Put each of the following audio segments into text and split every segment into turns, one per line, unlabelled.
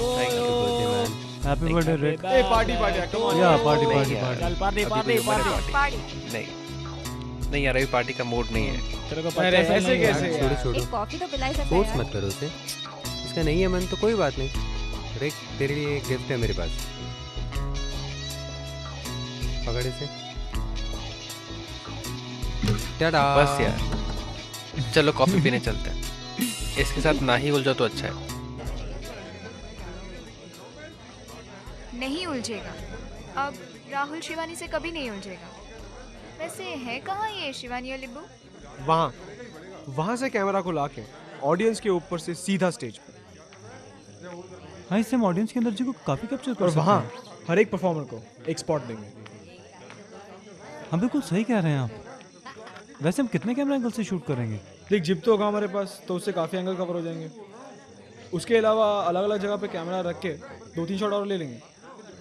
Thank you, birthday man.
Happy birthday Rick.
A party party come on
या party
नहीं
party
यार,
party.
Party
अभी
party
कोई उम्र है
पार्टी।
पार्टी नहीं नहीं यार, अभी पार्टी का मूड नहीं है।
तेरे को
अरे
पता है
ऐसे कैसे
छोड़ो
यार?
छोड़ो,
एक कॉफी तो पिलाई सकता है
फोर्स
यार।
मत करो उसे। इसका नहीं है मन तो कोई बात नहीं। रिक तेरे लिए एक गिफ्ट है मेरे पास, पकड़ इसे। टाटा। बस यार, चलो कॉफी पीने चलते हैं। इसके साथ ना ही उलझो तो अच्छा है।
नहीं उलझेगा। अब राहुल शिवानी से कभी नहीं उलझेगा। वैसे है कहाँ ये शिवानी और लिब्बू?
वहाँ से कैमरा को लाके ऑडियंस के ऊपर से सीधा स्टेज पे,
हाँ, इससे हम ऑडियंस के एनर्जी को काफी कैप्चर कर
और
सकते
वहाँ
हैं।
हर एक परफॉर्मर को एक स्पॉट देंगे।
हम बिल्कुल सही कह रहे हैं आप। वैसे हम कितने कैमरा एंगल से शूट करेंगे?
देख जिप तो होगा हमारे पास, तो उससे काफ़ी एंगल कवर हो जाएंगे। उसके अलावा अलग अलग जगह पे कैमरा रख के 2-3 शॉट और ले लेंगे।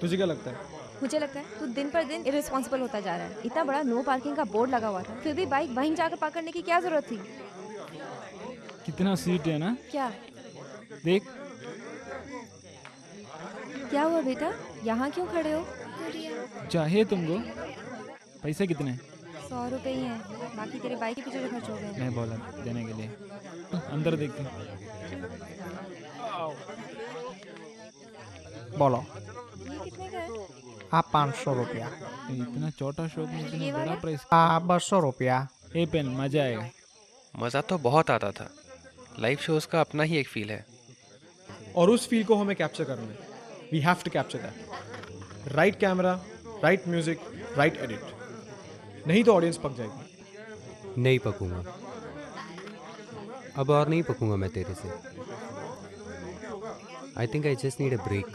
तुझे क्या लगता है?
मुझे लगता है तू दिन पर दिन इररिस्पॉन्सिबल होता जा रहा है। इतना बड़ा नो पार्किंग का बोर्ड लगा हुआ था, फिर भी बाइक वहीं जाकर पार्क करने की क्या जरूरत थी?
कितना सीट है ना,
क्या
देख।
क्या हुआ बेटा, यहाँ क्यों खड़े हो?
चाहिए तुमको? पैसे कितने?
100 रुपए ही हैं, बाकी तेरे बाइक के पीछे जो खर्च हो गए।
मैं बोला देने के लिए। अंदर देखते हैं।
बोलो।
ये कितने का है?
हाँ 500 रुपया।
इतना छोटा शॉप में इतना
ये
बड़ा
वाला?
प्राइस?
हाँ 200 रुपया।
ए पेन, मजा आएगा।
मज़ा तो बहुत आता था। लाइव शोज का अपना ही एक फील है।
और उस फील को हमें कैप्चर करना है। We have to capture that. Right camera, right music, right edit. नहीं तो ऑडियंस पक जाएगी।
नहीं पकूंगा अब, और नहीं पकूंगा मैं तेरे से। I think I just need a break.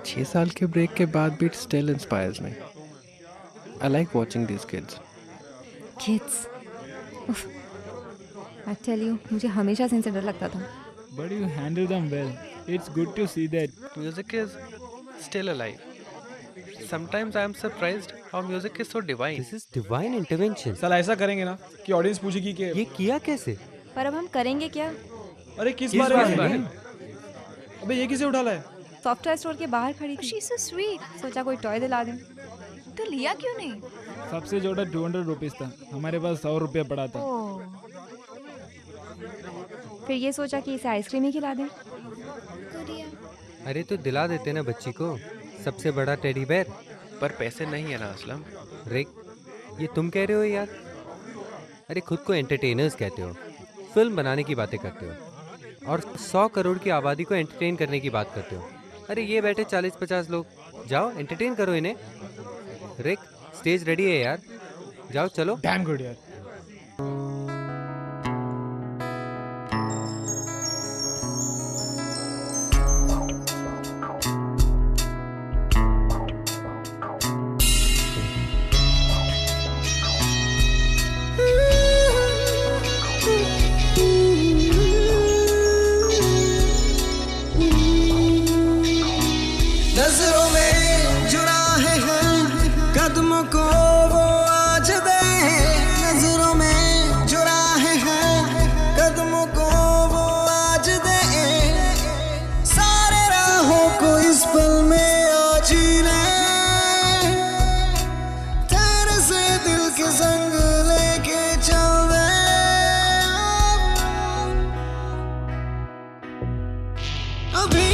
6 साल के ब्रेक के बाद भी still inspires me. I like watching this kids.
Kids, I tell you, मुझे हमेशा से इनसे डर लगता था।
But you handle them well. It's good to see that.
Music is still alive. Sometimes I am surprised how music is so divine. This is divine intervention.
साला ऐसा करेंगे ना कि ऑडियंस पूछेगी कि
ये किया कैसे?
पर अब हम करेंगे क्या?
अरे किस
किस
बारे
बारे
में?
में?
अबे ये किसे उठा ला है?
सॉफ्टवेयर स्टोर के बाहर खड़ी थी,
She's so sweet.
सोचा कोई टॉय दिला दें।
तो लिया क्यों नहीं?
सबसे छोटा 200 रुपीज था, हमारे पास 100 रुपया पड़ा था।
ओह,
फिर ये सोचा कि इसे आइसक्रीम ही खिला दें।
अरे तो दिला देते ना बच्ची को सबसे बड़ा टेडी बेयर। पर पैसे नहीं है ना असलम। रिक, ये तुम कह रहे हो यार? अरे खुद को एंटरटेनर्स कहते हो, फिल्म बनाने की बातें करते हो और 100 करोड़ की आबादी को एंटरटेन करने की बात करते हो। अरे ये बैठे 40-50 लोग, जाओ एंटरटेन करो इन्हें। रिक, स्टेज रेडी है यार, जाओ चलो।
डैम गुड यार।
नजरों में जो राहें हैं कदमों को वो आज दे। नजरों में जो राहें हैं कदमों को वो आज दे। सारे राहों को इस पल में आज ही ले। तेरे से दिल के संग लेके चल दे। अभी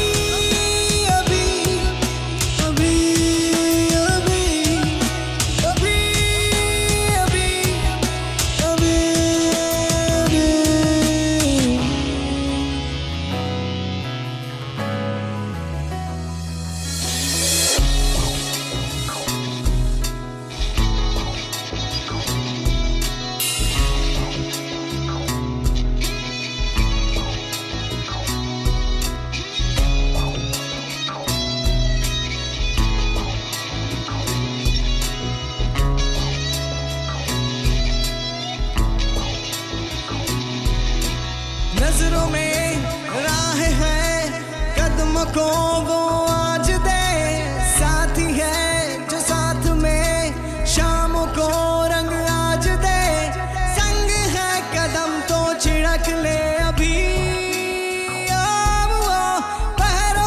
नजरों में राह है कदमों को वो आज दे। साथी है जो साथ में शामों को रंग आज दे। संग है कदम तो छिड़क ले अभी। अब वो पहर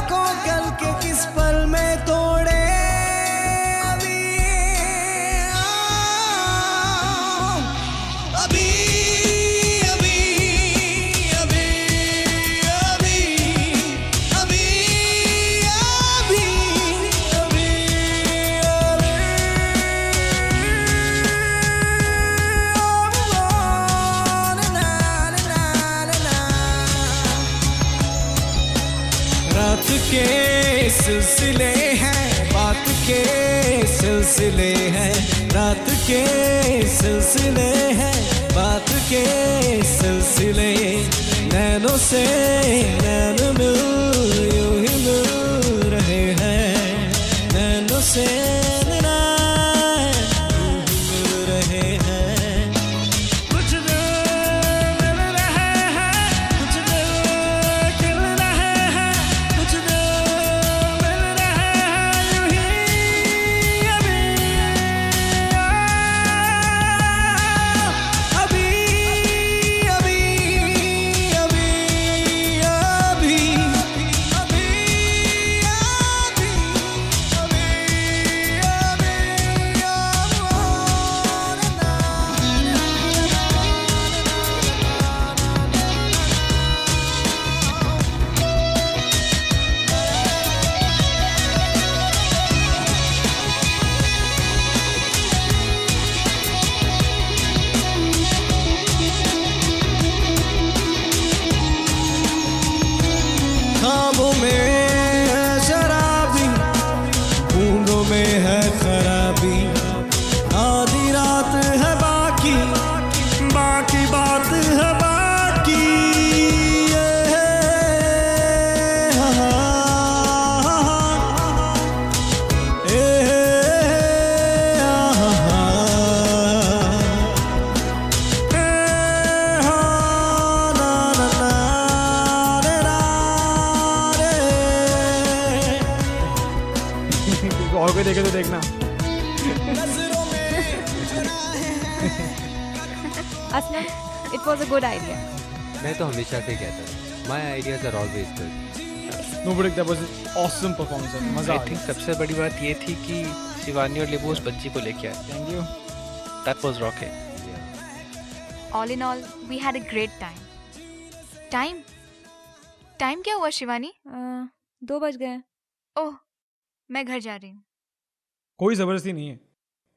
रात के सिलसिले हैं, बात के सिलसिले हैं, रात के सिलसिले हैं, बात के सिलसिले, नैनों से नैन मिल यूं ही मिल रहे हैं, नैनों से नैन यूं ही मिल रहे हैं, कुछ दिल मिल रहे हैं, कुछ दिल खिल रहे हैं, कुछ दिल मिल रहे हैं, यूं ही अभी अभी अभी अभी अभी अभी ख्वाबों में है शराबी, बूंदों में है खराबी, आधी रात है बाकी, बाकी बात है बाकी, ये हाँ, ये
और कोई देखे तो देखना।
Aslam, it was a good idea.
मैं तो हमेशा से कहता हूँ, my ideas are always good.
No but that was an awesome performance, मजा आ
आई थिंक
गया।
सबसे बड़ी बात ये थी कि शिवानी और लिबू उस बच्ची को लेके आए.
Thank you.
That was rocking.
All in all, we had a great time. Time क्या हुआ शिवानी?
2 बज गए।
ओह, मैं घर जा रही हूँ.
कोई जबरदस्ती नहीं है,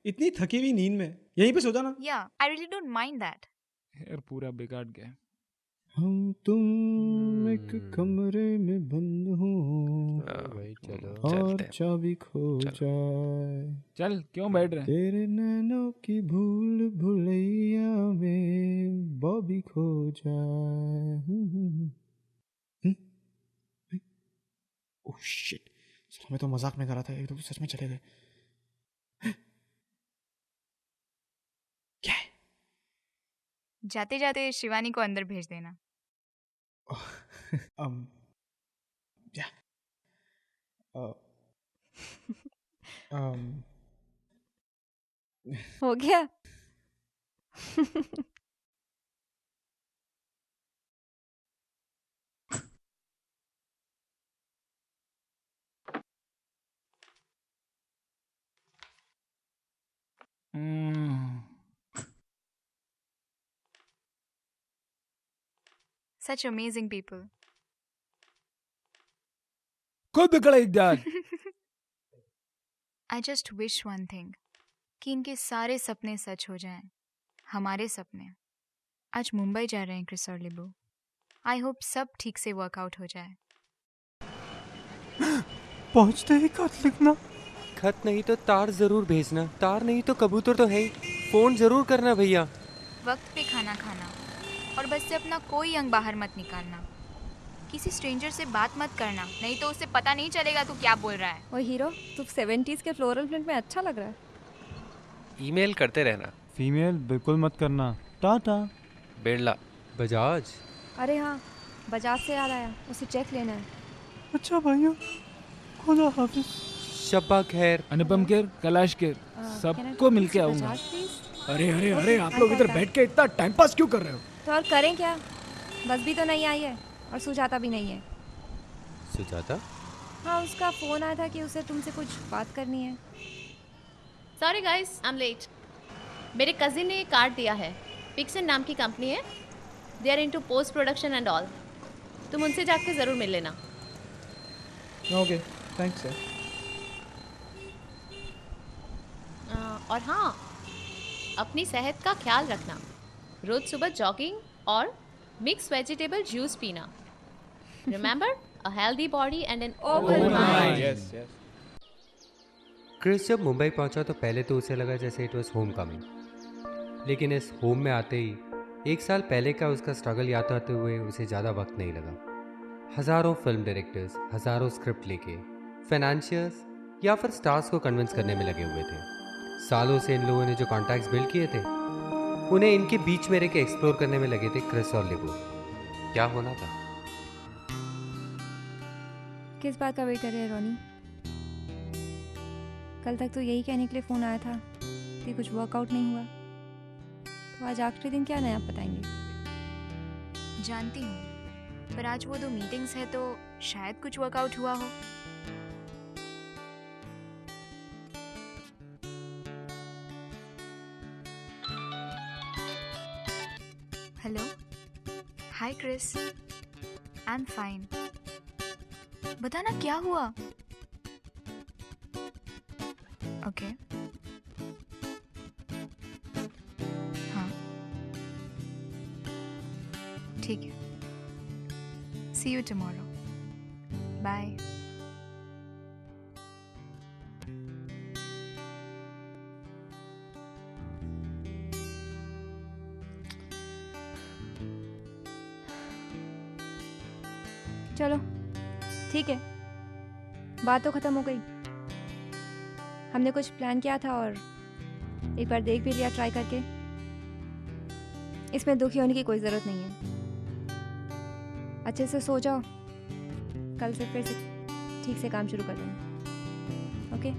इतनी थकी हुई नींद में यहीं पे सो जाना।
Yeah, I really don't mind that.
यार पूरा बिगाड़ गया.
हम तुम एक कमरे में बंद हो
भाई चलो
और
चलते हैं.
चाबी खो
चलो.
जाए,
चल क्यों बैठ रहे हैं?
तेरे नैनों की भूल भुलैया में बॉबी खो जाए। ओह शिट, मैं तो मजाक में कर रहा था, एक तो सच में चले गए। क्या है?
जाते जाते शिवानी को अंदर भेज देना.
yeah.
हो गया।
Such amazing people.
खुद बिगड़ा इज्जत.
I just wish one thing, कि इनके सारे सपने सच हो जाएं. हमारे सपने. आज मुंबई जा रहे हैं क्रिस और लिबू. I hope सब ठीक से वर्कआउट हो जाए.
पहुंचते ही खत लिखना.
खत नहीं तो तार जरूर भेजना, तार नहीं तो कबूतर तो है ही, फोन जरूर करना भैया.
वक्त पे खाना खाना और बस से अपना कोई अंग बाहर मत निकालना. किसी स्ट्रेंजर से बात मत करना, नहीं तो उसे पता नहीं चलेगा तू क्या बोल रहा है.
ओ हीरो, तू 70s के फ्लोरल प्रिंट में अच्छा लग रहा है।
ईमेल करते रहना.
फीमेल बिल्कुल मत करना. टाटा.
बिरला.
बजाज.
अरे हाँ, बजाज से याद आया, उसे चेक लेना है।
अच्छा भाइयों, खुदा हाफिज.
शब्बा खैर.
अनुपम केर, कैलाश केर, सबको मिलके आऊंगा.
बजाज प्लीज।
अरे अरे अरे, आप लोग इधर बैठ के इतना टाइम पास क्यों कर रहे हो?
तो और करें क्या, बस भी तो नहीं आई है और सुजाता भी नहीं है।
सुजाता?
हाँ, उसका फ़ोन आया था कि उसे तुमसे कुछ बात करनी है।
Sorry guys, I am late. मेरे कजिन ने कार्ड दिया है, पिक्सन नाम की कंपनी है, they are into post production and all. तुम उनसे जाके ज़रूर मिल लेना.
Okay, thanks sir.
और हाँ, अपनी सेहत का ख्याल रखना. रोज़ सुबह जॉगिंग और मिक्स वेजिटेबल जूस पीना. Remember, a healthy body and an
Open mind.
Yes, yes.
Chris जब मुंबई पहुंचा तो पहले तो उसे लगा जैसे इट वॉज होम कमिंग, लेकिन इस होम में आते ही 1 साल पहले का उसका स्ट्रगल याद आते हुए उसे ज़्यादा वक्त नहीं लगा। हज़ारों फिल्म डायरेक्टर्स हज़ारों स्क्रिप्ट लेके फाइनेंशियर्स या फिर स्टार्स को कन्विंस करने में लगे हुए थे। सालों से इन लोगों ने जो कॉन्टैक्ट्स बिल्ड किए थे उन्हें इनके बीच में रह के एक्सप्लोर करने में लगे थे क्रिस और लिबो। क्या होना था?
किस बात का वेट कर रहे हैं रोनी? कल तक तो यही कहने के लिए फ़ोन आया था कि कुछ वर्कआउट नहीं हुआ, तो आज आखिरी दिन क्या नया बताएंगे?
जानती हूँ, पर आज वो 2 मीटिंग्स है तो शायद कुछ वर्कआउट हुआ हो। Hello, hi Chris, I am fine. बताना क्या हुआ? ओके, हाँ, ठीक है। See you tomorrow, bye.
चलो ठीक है, बात तो ख़त्म हो गई। हमने कुछ प्लान किया था और एक बार देख भी लिया ट्राई करके। इसमें दुखी होने की कोई ज़रूरत नहीं है। अच्छे से सो जाओ, कल से फिर से ठीक से काम शुरू कर देंगे। ओके?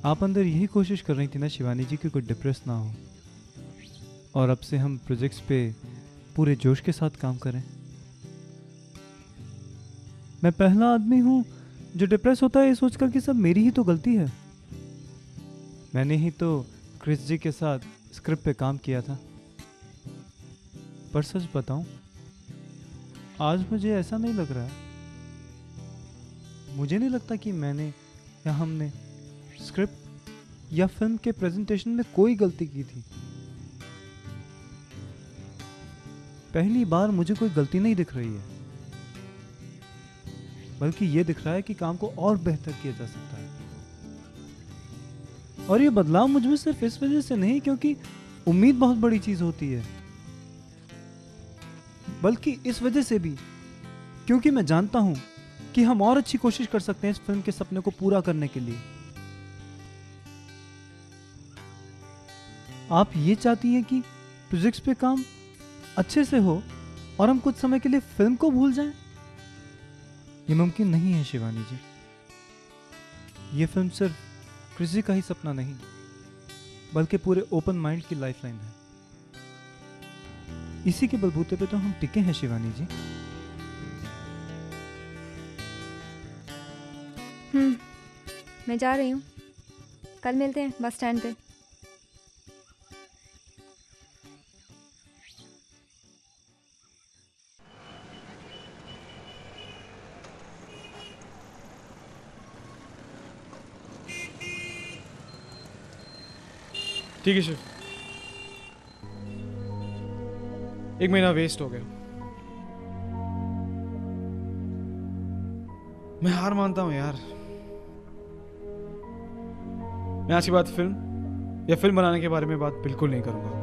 आप अंदर यही कोशिश कर रही थी ना शिवानी जी कि कोई डिप्रेस ना हो, और अब से हम प्रोजेक्ट्स पे पूरे जोश के साथ काम करें। मैं पहला आदमी हूँ जो डिप्रेस होता है ये सोचकर कि सब मेरी ही तो गलती है। मैंने ही तो क्रिस जी के साथ स्क्रिप्ट पे काम किया था। पर सच बताऊं, आज मुझे ऐसा नहीं लग रहा है। मुझे नहीं लगता कि मैंने या हमने स्क्रिप्ट या फिल्म के प्रेजेंटेशन में कोई गलती की थी। पहली बार मुझे कोई गलती नहीं दिख रही है, बल्कि ये दिख रहा है कि काम को और बेहतर किया जा सकता है। और ये बदलाव मुझ में सिर्फ इस वजह से नहीं क्योंकि उम्मीद बहुत बड़ी चीज होती है, बल्कि इस वजह से भी क्योंकि मैं जानता हूं कि हम और अच्छी कोशिश कर सकते हैं इस फिल्म के सपने को पूरा करने के लिए। आप ये चाहती हैं कि प्रोजेक्ट्स पे काम अच्छे से हो और हम कुछ समय के लिए फिल्म को भूल जाएं? ये मुमकिन नहीं है शिवानी जी। ये फिल्म सिर्फ क्रिस जी का ही सपना नहीं, बल्कि पूरे ओपन माइंड की लाइफलाइन है। इसी के बलबूते पे तो हम टिके हैं शिवानी जी।
मैं जा रही हूँ, कल मिलते हैं बस स्टैंड पे।
ठीक है शिव, 1 महीना वेस्ट हो गया। मैं हार मानता हूं यार। मैं आज के बाद फिल्म या फिल्म बनाने के बारे में बात बिल्कुल नहीं करूंगा।